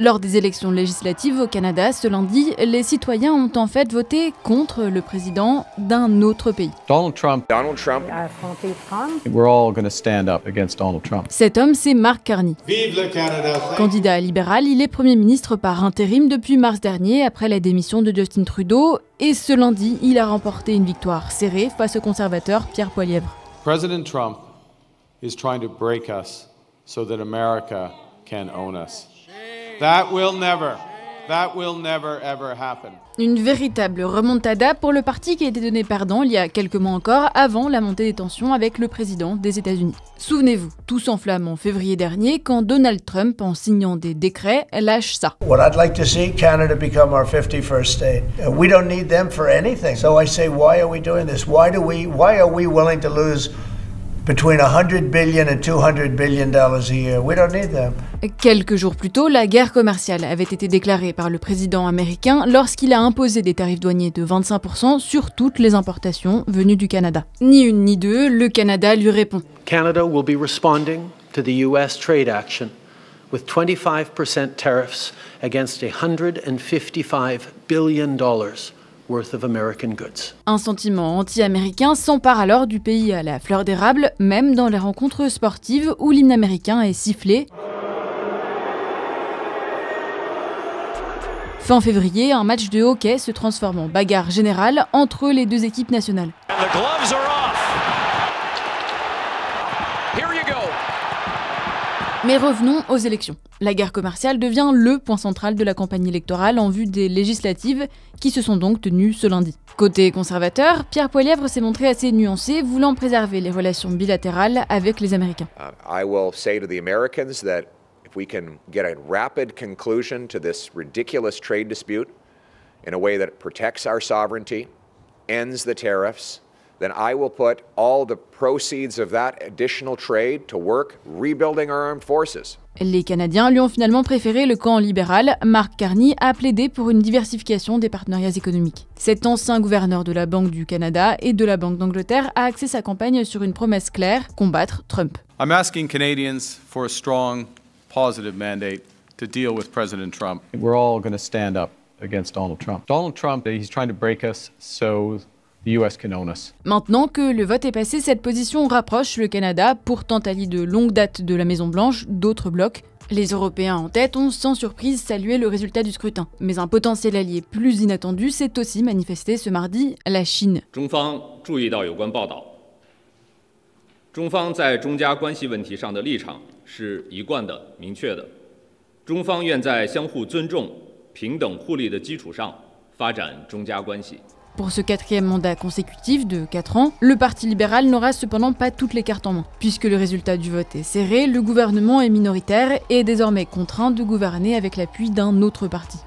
Lors des élections législatives au Canada ce lundi, les citoyens ont en fait voté contre le président d'un autre pays. Donald Trump. We're all going to stand up against Donald Trump. Cet homme, c'est Mark Carney. Vive le Canada! Candidat libéral, il est Premier ministre par intérim depuis mars dernier après la démission de Justin Trudeau. Et ce lundi, il a remporté une victoire serrée face au conservateur Pierre Poilievre. President Trump is trying to break us so that America can own us. That will never ever happen. Une véritable remontada pour le parti qui a été donné perdant il y a quelques mois encore, avant la montée des tensions avec le président des États-Unis. Souvenez-vous, tout s'enflamme en février dernier quand Donald Trump, en signant des décrets, lâche ça. What I'd like to see Canada become our 51st state. We don't need them for anything. So I say, why are we doing this? Why are we willing to lose between $100 billion and $200 billion a year? We don't need them. Quelques jours plus tôt, la guerre commerciale avait été déclarée par le président américain lorsqu'il a imposé des tarifs douaniers de 25% sur toutes les importations venues du Canada. Ni une ni deux, le Canada lui répond. Canada will be responding to the US trade action with 25% tariffs against $155 billion worth of American goods. Un sentiment anti-américain s'empare alors du pays à la fleur d'érable, même dans les rencontres sportives où l'hymne américain est sifflé. Fin février, un match de hockey se transforme en bagarre générale entre les deux équipes nationales. Mais revenons aux élections. La guerre commerciale devient le point central de la campagne électorale en vue des législatives qui se sont donc tenues ce lundi. Côté conservateur, Pierre Poilievre s'est montré assez nuancé, voulant préserver les relations bilatérales avec les Américains. I will say to the Americans that if we can get a rapid conclusion to this ridiculous trade dispute in a way that protects our sovereignty, ends the tariffs, then I will put all the proceeds of that additional trade to work rebuilding our armed forces. Les Canadiens lui ont finalement préféré le camp libéral. Mark Carney a plaidé pour une diversification des partenariats économiques. Cet ancien gouverneur de la Banque du Canada et de la Banque d'Angleterre a axé sa campagne sur une promesse claire, combattre Trump. I'm asking Canadians for a strong, positive mandate to deal with President Trump. We're all going to stand up against Donald Trump. Donald Trump, he's trying to break us so the US can own us. Maintenant que le vote est passé, cette position rapproche le Canada, pourtant allié de longue date de la Maison-Blanche, d'autres blocs. Les Européens en tête ont sans surprise salué le résultat du scrutin. Mais un potentiel allié plus inattendu s'est aussi manifesté ce mardi, la Chine. 中方注意到有关报道，中方在中加关系问题上的立场是一贯的、明确的。中方愿在相互尊重、平等互利的基础上发展中加关系。 Pour ce quatrième mandat consécutif de 4 ans, le Parti libéral n'aura cependant pas toutes les cartes en main. Puisque le résultat du vote est serré, le gouvernement est minoritaire et est désormais contraint de gouverner avec l'appui d'un autre parti.